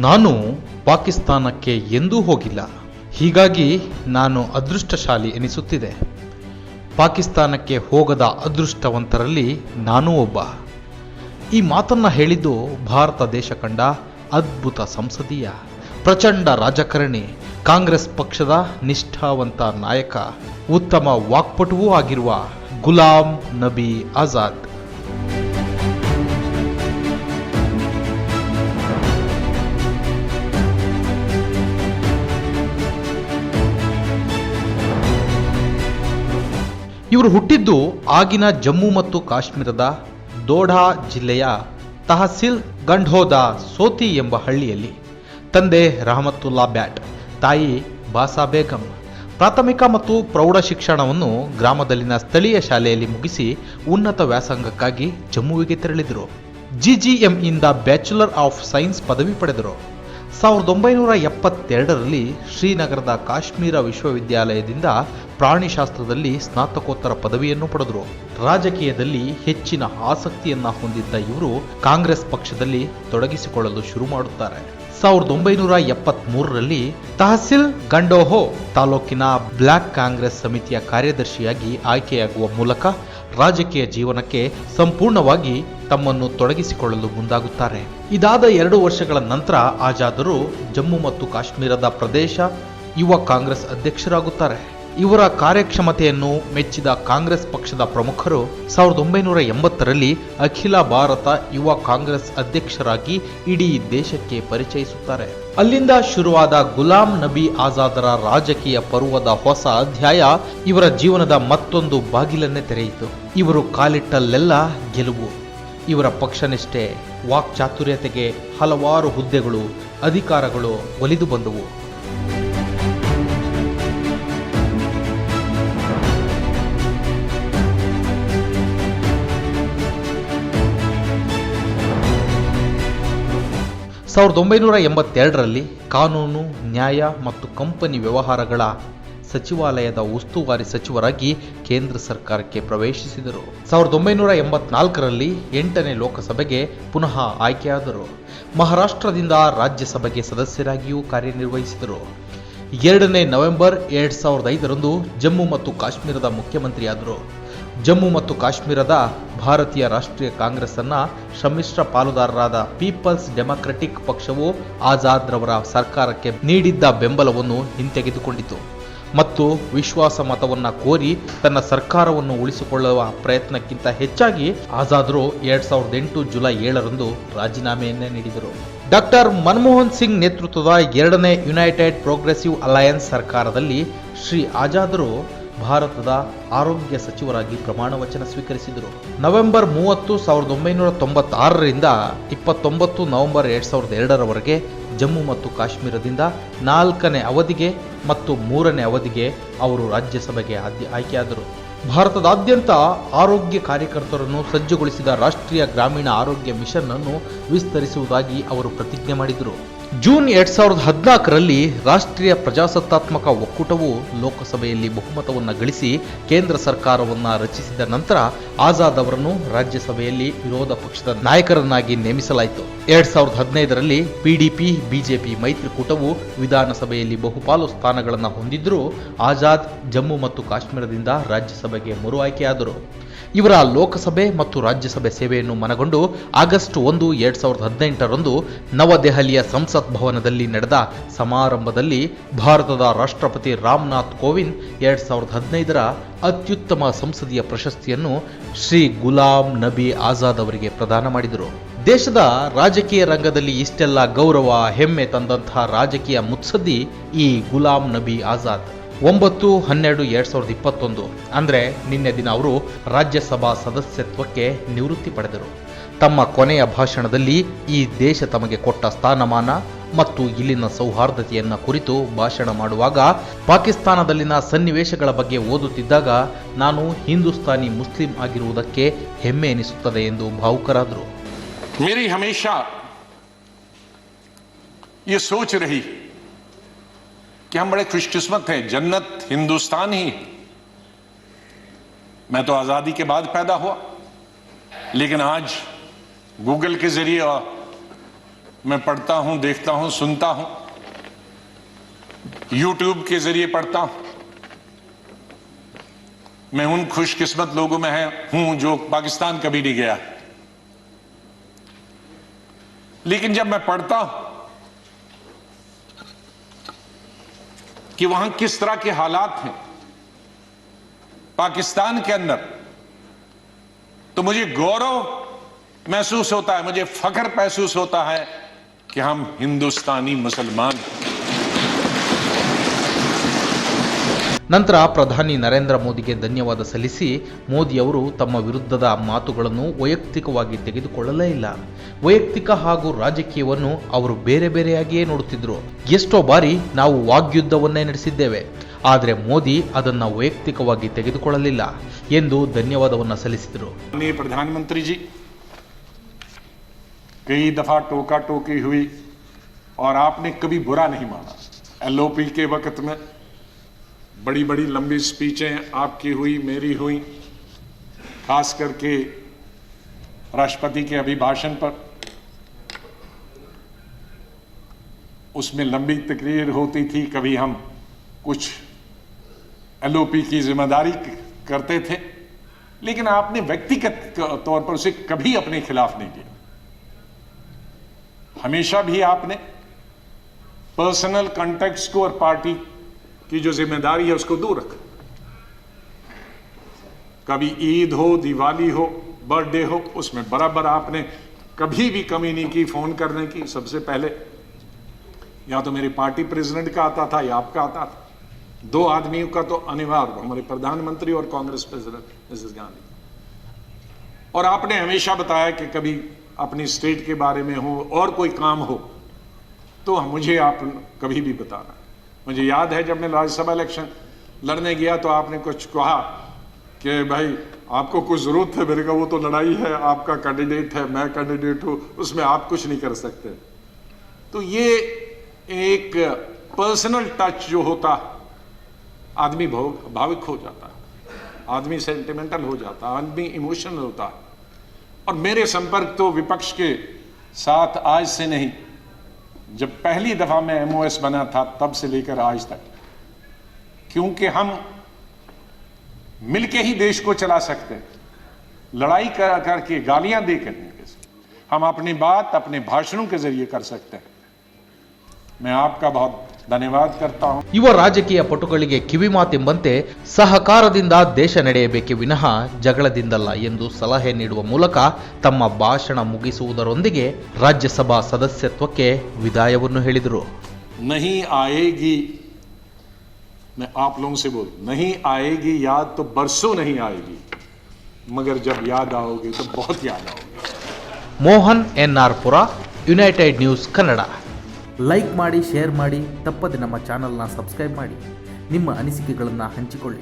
ನಾನು ಪಾಕಿಸ್ತಾನಕ್ಕೆ ಎಂದೂ ಹೋಗಿಲ್ಲ. ಹೀಗಾಗಿ ನಾನು ಅದೃಷ್ಟಶಾಲಿ ಎನಿಸುತ್ತಿದೆ. ಪಾಕಿಸ್ತಾನಕ್ಕೆ ಹೋಗದ ಅದೃಷ್ಟವಂತರಲ್ಲಿ ನಾನೂ ಒಬ್ಬ. ಈ ಮಾತನ್ನ ಹೇಳಿದ್ದು ಭಾರತ ದೇಶ ಕಂಡ ಅದ್ಭುತ ಸಂಸದೀಯ ಪ್ರಚಂಡ ರಾಜಕಾರಣಿ, ಕಾಂಗ್ರೆಸ್ ಪಕ್ಷದ ನಿಷ್ಠಾವಂತ ನಾಯಕ, ಉತ್ತಮ ವಾಕ್ಪಟುವೂ ಆಗಿರುವ ಗುಲಾಂ ನಬಿ ಆಜಾದ್. ಇವರು ಹುಟ್ಟಿದ್ದು ಆಗಿನ ಜಮ್ಮು ಮತ್ತು ಕಾಶ್ಮೀರದ ದೋಢಾ ಜಿಲ್ಲೆಯ ತಹಸೀಲ್ ಗಂಢೋದ ಸೋತಿ ಎಂಬ ಹಳ್ಳಿಯಲ್ಲಿ. ತಂದೆ ರಹಮತುಲ್ಲಾ ಬ್ಯಾಟ್, ತಾಯಿ ಬಾಸಾ ಬೇಗಂ. ಪ್ರಾಥಮಿಕ ಮತ್ತು ಪ್ರೌಢ ಶಿಕ್ಷಣವನ್ನು ಗ್ರಾಮದಲ್ಲಿನ ಸ್ಥಳೀಯ ಶಾಲೆಯಲ್ಲಿ ಮುಗಿಸಿ ಉನ್ನತ ವ್ಯಾಸಂಗಕ್ಕಾಗಿ ಜಮ್ಮುವಿಗೆ ತೆರಳಿದರು. ಜಿಜಿಎಂಯಿಂದ ಬ್ಯಾಚುಲರ್ ಆಫ್ ಸೈನ್ಸ್ ಪದವಿ ಪಡೆದರು. 1972ರಲ್ಲಿ ಶ್ರೀನಗರದ ಕಾಶ್ಮೀರ ವಿಶ್ವವಿದ್ಯಾಲಯದಿಂದ ಪ್ರಾಣಿಶಾಸ್ತ್ರದಲ್ಲಿ ಸ್ನಾತಕೋತ್ತರ ಪದವಿಯನ್ನು ಪಡೆದರು. ರಾಜಕೀಯದಲ್ಲಿ ಹೆಚ್ಚಿನ ಆಸಕ್ತಿಯನ್ನ ಹೊಂದಿದ್ದ ಇವರು ಕಾಂಗ್ರೆಸ್ ಪಕ್ಷದಲ್ಲಿ ತೊಡಗಿಸಿಕೊಳ್ಳಲು ಶುರು ಮಾಡುತ್ತಾರೆ. 1973ರಲ್ಲಿ ತಹಸೀಲ್ ಗಂಡೋಹೋ ತಾಲೂಕಿನ ಬ್ಲಾಕ್ ಕಾಂಗ್ರೆಸ್ ಸಮಿತಿಯ ಕಾರ್ಯದರ್ಶಿಯಾಗಿ ಆಯ್ಕೆಯಾಗುವ ಮೂಲಕ ರಾಜಕೀಯ ಜೀವನಕ್ಕೆ ಸಂಪೂರ್ಣವಾಗಿ ತಮ್ಮನ್ನು ತೊಡಗಿಸಿಕೊಳ್ಳಲು ಮುಂದಾಗುತ್ತಾರೆ. ಇದಾದ 2 ವರ್ಷಗಳ ನಂತರ ಆಜಾದರು ಜಮ್ಮು ಮತ್ತು ಕಾಶ್ಮೀರದ ಪ್ರದೇಶ ಯುವ ಕಾಂಗ್ರೆಸ್ ಅಧ್ಯಕ್ಷರಾಗುತ್ತಾರೆ. ಇವರ ಕಾರ್ಯಕ್ಷಮತೆಯನ್ನು ಮೆಚ್ಚಿದ ಕಾಂಗ್ರೆಸ್ ಪಕ್ಷದ ಪ್ರಮುಖರು 1980ರಲ್ಲಿ ಅಖಿಲ ಭಾರತ ಯುವ ಕಾಂಗ್ರೆಸ್ ಅಧ್ಯಕ್ಷರಾಗಿ ಇಡೀ ದೇಶಕ್ಕೆ ಪರಿಚಯಿಸುತ್ತಾರೆ. ಅಲ್ಲಿಂದ ಶುರುವಾದ ಗುಲಾಂ ನಬಿ ಆಜಾದರ ರಾಜಕೀಯ ಪರ್ವದ ಹೊಸ ಅಧ್ಯಾಯ ಇವರ ಜೀವನದ ಮತ್ತೊಂದು ಬಾಗಿಲನ್ನೇ ತೆರೆಯಿತು. ಇವರು ಕಾಲಿಟ್ಟಲ್ಲೆಲ್ಲ ಗೆಲುವು. ಇವರ ಪಕ್ಷನಿಷ್ಠೆ, ವಾಕ್ಚಾತುರ್ಯತೆಗೆ ಹಲವಾರು ಹುದ್ದೆಗಳು, ಅಧಿಕಾರಗಳು ಒಲಿದು ಬಂದವು. ಸಾವಿರದ 1982ರಲ್ಲಿ ಕಾನೂನು, ನ್ಯಾಯ ಮತ್ತು ಕಂಪನಿ ವ್ಯವಹಾರಗಳ ಸಚಿವಾಲಯದ ಉಸ್ತುವಾರಿ ಸಚಿವರಾಗಿ ಕೇಂದ್ರ ಸರ್ಕಾರಕ್ಕೆ ಪ್ರವೇಶಿಸಿದರು. 1984ರಲ್ಲಿ 8ನೇ ಲೋಕಸಭೆಗೆ ಪುನಃ ಆಯ್ಕೆಯಾದರು. ಮಹಾರಾಷ್ಟ್ರದಿಂದ ರಾಜ್ಯಸಭೆಗೆ ಸದಸ್ಯರಾಗಿಯೂ ಕಾರ್ಯನಿರ್ವಹಿಸಿದರು. 2ನೇ ನವೆಂಬರ್ 2005ರಂದು ಜಮ್ಮು ಮತ್ತು ಕಾಶ್ಮೀರದ ಮುಖ್ಯಮಂತ್ರಿಯಾದರು. ಜಮ್ಮು ಮತ್ತು ಕಾಶ್ಮೀರದ ಭಾರತೀಯ ರಾಷ್ಟ್ರೀಯ ಕಾಂಗ್ರೆಸ್ ಅನ್ನ ಸಮ್ಮಿಶ್ರ ಪಾಲುದಾರರಾದ ಪೀಪಲ್ಸ್ ಡೆಮಾಕ್ರೆಟಿಕ್ ಪಕ್ಷವು ಆಜಾದ್ ರವರ ಸರ್ಕಾರಕ್ಕೆ ನೀಡಿದ್ದ ಬೆಂಬಲವನ್ನು ಹಿಂತೆಗೆದುಕೊಂಡಿತು ಮತ್ತು ವಿಶ್ವಾಸ ಮತವನ್ನ ಕೋರಿ ತನ್ನ ಸರ್ಕಾರವನ್ನು ಉಳಿಸಿಕೊಳ್ಳುವ ಪ್ರಯತ್ನಕ್ಕಿಂತ ಹೆಚ್ಚಾಗಿ ಆಜಾದ್ರು 2008 ಜುಲೈ 7ರಂದು ರಾಜೀನಾಮೆಯನ್ನೇ ನೀಡಿದರು. ಡಾಕ್ಟರ್ ಮನಮೋಹನ್ ಸಿಂಗ್ ನೇತೃತ್ವದ 2ನೇ ಯುನೈಟೆಡ್ ಪ್ರೋಗ್ರೆಸಿವ್ ಅಲಯನ್ಸ್ ಸರ್ಕಾರದಲ್ಲಿ ಶ್ರೀ ಆಜಾದರು ಭಾರತದ ಆರೋಗ್ಯ ಸಚಿವರಾಗಿ ಪ್ರಮಾಣ ವಚನ ಸ್ವೀಕರಿಸಿದರು. ನವೆಂಬರ್ 30, 1996ರಿಂದ 29 ನವೆಂಬರ್ 2002ರವರೆಗೆ ಜಮ್ಮು ಮತ್ತು ಕಾಶ್ಮೀರದಿಂದ 4ನೇ ಅವಧಿಗೆ ಮತ್ತು 3ನೇ ಅವಧಿಗೆ ಅವರು ರಾಜ್ಯಸಭೆಗೆ ಆಯ್ಕೆಯಾದರು. ಭಾರತದಾದ್ಯಂತ ಆರೋಗ್ಯ ಕಾರ್ಯಕರ್ತರನ್ನು ಸಜ್ಜುಗೊಳಿಸಿದ ರಾಷ್ಟ್ರೀಯ ಗ್ರಾಮೀಣ ಆರೋಗ್ಯ ಮಿಷನ್ ಅನ್ನು ವಿಸ್ತರಿಸುವುದಾಗಿ ಅವರು ಪ್ರತಿಜ್ಞೆ ಮಾಡಿದರು. ಜೂನ್ 2014ರಲ್ಲಿ ರಾಷ್ಟ್ರೀಯ ಪ್ರಜಾಸತ್ತಾತ್ಮಕ ಒಕ್ಕೂಟವು ಲೋಕಸಭೆಯಲ್ಲಿ ಬಹುಮತವನ್ನು ಗಳಿಸಿ ಕೇಂದ್ರ ಸರ್ಕಾರವನ್ನು ರಚಿಸಿದ ನಂತರ ಆಜಾದ್ ಅವರನ್ನು ರಾಜ್ಯಸಭೆಯಲ್ಲಿ ವಿರೋಧ ಪಕ್ಷದ ನಾಯಕರನ್ನಾಗಿ ನೇಮಿಸಲಾಯಿತು. 2015ರಲ್ಲಿ ಪಿಡಿಪಿ ಬಿಜೆಪಿ ಮೈತ್ರಿಕೂಟವು ವಿಧಾನಸಭೆಯಲ್ಲಿ ಬಹುಪಾಲು ಸ್ಥಾನಗಳನ್ನು ಹೊಂದಿದ್ದರೂ ಆಜಾದ್ ಜಮ್ಮು ಮತ್ತು ಕಾಶ್ಮೀರದಿಂದ ರಾಜ್ಯಸಭೆಗೆ ಮರು ಆಯ್ಕೆಯಾದರು. ಇವರ ಲೋಕಸಭೆ ಮತ್ತು ರಾಜ್ಯಸಭೆ ಸೇವೆಯನ್ನು ಮನಗೊಂಡು ಆಗಸ್ಟ್ 1, 2018ರಂದು ನವದೆಹಲಿಯ ಸಂಸತ್ ಭವನದಲ್ಲಿ ನಡೆದ ಸಮಾರಂಭದಲ್ಲಿ ಭಾರತದ ರಾಷ್ಟ್ರಪತಿ ರಾಮನಾಥ್ ಕೋವಿಂದ್ 2015ರ ಅತ್ಯುತ್ತಮ ಸಂಸದೀಯ ಪ್ರಶಸ್ತಿಯನ್ನು ಶ್ರೀ ಗುಲಾಂ ನಬಿ ಆಜಾದ್ ಅವರಿಗೆ ಪ್ರದಾನ ಮಾಡಿದರು. ದೇಶದ ರಾಜಕೀಯ ರಂಗದಲ್ಲಿ ಇಷ್ಟೆಲ್ಲ ಗೌರವ, ಹೆಮ್ಮೆ ತಂದಂತಹ ರಾಜಕೀಯ ಮುತ್ಸದ್ದಿ ಈ ಗುಲಾಂ ನಬಿ ಆಜಾದ್. 9/12/2021 ಅಂದರೆ ನಿನ್ನೆ ದಿನ ಅವರು ರಾಜ್ಯಸಭಾ ಸದಸ್ಯತ್ವಕ್ಕೆ ನಿವೃತ್ತಿ ಪಡೆದರು. ತಮ್ಮ ಕೊನೆಯ ಭಾಷಣದಲ್ಲಿ ಈ ದೇಶ ತಮಗೆ ಕೊಟ್ಟ ಸ್ಥಾನಮಾನ ಮತ್ತು ಇಲ್ಲಿನ ಸೌಹಾರ್ದತೆಯನ್ನ ಕುರಿತು ಭಾಷಣ ಮಾಡುವಾಗ ಪಾಕಿಸ್ತಾನದಲ್ಲಿನ ಸನ್ನಿವೇಶಗಳ ಬಗ್ಗೆ ಓದುತ್ತಿದ್ದಾಗ ನಾನು ಹಿಂದೂಸ್ತಾನಿ ಮುಸ್ಲಿಂ ಆಗಿರುವುದಕ್ಕೆ ಹೆಮ್ಮೆ ಎನಿಸುತ್ತದೆ ಎಂದು ಭಾವುಕರಾದರು. ಮೇರಿ ಹಮೇಶಾ ये सोच रही कि हम बड़े खुशकिस्मत हैं, जन्नत हिंदुस्तान ही। मैं तो आजादी के बाद पैदा हुआ, लेकिन आज गूगल के जरिए और मैं पढ़ता हूं, देखता हूं, सुनता हूं, यूट्यूब के जरिए पढ़ता हूं। मैं उन खुशकिस्मत लोगों में हूं जो पाकिस्तान कभी नहीं गया। लेकिन जब मैं पढ़ता हूं कि वहां किस तरह के हालात हैं पाकिस्तान के अंदर, तो मुझे गौरव महसूस होता है, मुझे फख्र महसूस होता है कि हम हिंदुस्तानी मुसलमान। ನಂತರ ಪ್ರಧಾನಿ ನರೇಂದ್ರ ಮೋದಿಗೆ ಧನ್ಯವಾದ ಸಲ್ಲಿಸಿ ಮೋದಿಯವರು ತಮ್ಮ ವಿರುದ್ಧದ ಮಾತುಗಳನ್ನು ವೈಯಕ್ತಿಕವಾಗಿ ತೆಗೆದುಕೊಳ್ಳಲೇ ಇಲ್ಲ. ವೈಯಕ್ತಿಕ ಹಾಗೂ ರಾಜಕೀಯವನ್ನು ಅವರು ಬೇರೆ ಬೇರೆಯಾಗಿಯೇ ನೋಡುತ್ತಿದ್ದರು. ಎಷ್ಟೋ ಬಾರಿ ನಾವು ವಾಗ್ಯುದ್ಧವನ್ನೇ ನಡೆಸಿದ್ದೇವೆ, ಆದರೆ ಮೋದಿ ಅದನ್ನು ವೈಯಕ್ತಿಕವಾಗಿ ತೆಗೆದುಕೊಳ್ಳಲಿಲ್ಲ ಎಂದು ಧನ್ಯವಾದವನ್ನು ಸಲ್ಲಿಸಿದರು. प्रधानमंत्री जी, कई दफा टोका टोकी हुई और आपने कभी बुरा नहीं माना। एलओपी के वक्त में बड़ी बड़ी लंबी स्पीचें आपकी हुई, मेरी हुई, खास करके राष्ट्रपति के अभिभाषण पर। उसमें लंबी तकरीर होती थी, कभी हम कुछ एलओपी की जिम्मेदारी करते थे, लेकिन आपने व्यक्तिगत तौर पर उसे कभी अपने खिलाफ नहीं किया। हमेशा भी आपने पर्सनल कॉन्टेक्ट्स को और पार्टी की जो जिम्मेदारी है उसको दूर रखा। कभी ईद हो, दिवाली हो, बर्थडे हो, उसमें बराबर आपने कभी भी कमी नहीं की फोन करने की। सबसे पहले या तो मेरे पार्टी प्रेसिडेंट का आता था या आपका आता था। दो आदमियों का तो अनिवार्य, हमारे प्रधानमंत्री और कांग्रेस प्रेसिडेंट मिसेस गांधी। और आपने हमेशा बताया कि कभी अपनी स्टेट के बारे में हो और कोई काम हो तो मुझे आप कभी भी बताना। मुझे याद है जब मैं राज्यसभा इलेक्शन लड़ने गया तो आपने कुछ कहा कि भाई आपको कुछ जरूरत है मेरे का, वो तो लड़ाई है, आपका कैंडिडेट है, मैं कैंडिडेट हूं, उसमें आप कुछ नहीं कर सकते। तो ये एक पर्सनल टच जो होता, आदमी भावुक हो जाता है, आदमी सेंटिमेंटल हो जाता है, आदमी इमोशनल होता है। और मेरे संपर्क तो विपक्ष के साथ आज से नहीं, जब पहली दफा मैं एमओएस बना था तब से लेकर आज तक, क्योंकि हम मिलके ही देश को चला सकते हैं, लड़ाई करके गालियां देकर नहीं। हम अपनी बात अपने भाषणों के जरिए कर सकते हैं। मैं आपका बहुत ಧನ್ಯವಾದ करता हूं. ಯುವ ರಾಜಕೀಯ ಪಟುಗಳಿಗೆ ಕಿವಿಮಾತೆಂಬಂತೆ ಸಹಕಾರದಿಂದ ದೇಶ ನಡೆಯಬೇಕೆ ವಿನಃ ಜಗಳದಿಂದಲ್ಲ ಎಂದು ಸಲಹೆ ನೀಡುವ ಮೂಲಕ ತಮ್ಮ ಭಾಷಣ ಮುಗಿಸುವುದರೊಂದಿಗೆ ರಾಜ್ಯಸಭಾ ಸದಸ್ಯತ್ವಕ್ಕೆ ವಿದಾಯವನ್ನು ಹೇಳಿದರು. नहीं आएगी, मैं आप लोगों से बोल, नहीं आएगी याद तो बरसों नहीं आएगी, मगर जब याद आओगे तो बहुत याद आओगे. ಮೋಹನ್ ಎನ್ಆರ್ ಪುರ, ಯುನೈಟೆಡ್ ನ್ಯೂಸ್ ಕನ್ನಡ. ಲೈಕ್ ಮಾಡಿ, ಶೇರ್ ಮಾಡಿ, ತಪ್ಪದೆ ನಮ್ಮ ಚಾನಲ್ನ ಸಬ್ಸ್ಕ್ರೈಬ್ ಮಾಡಿ, ನಿಮ್ಮ ಅನಿಸಿಕೆಗಳನ್ನು ಹಂಚಿಕೊಳ್ಳಿ.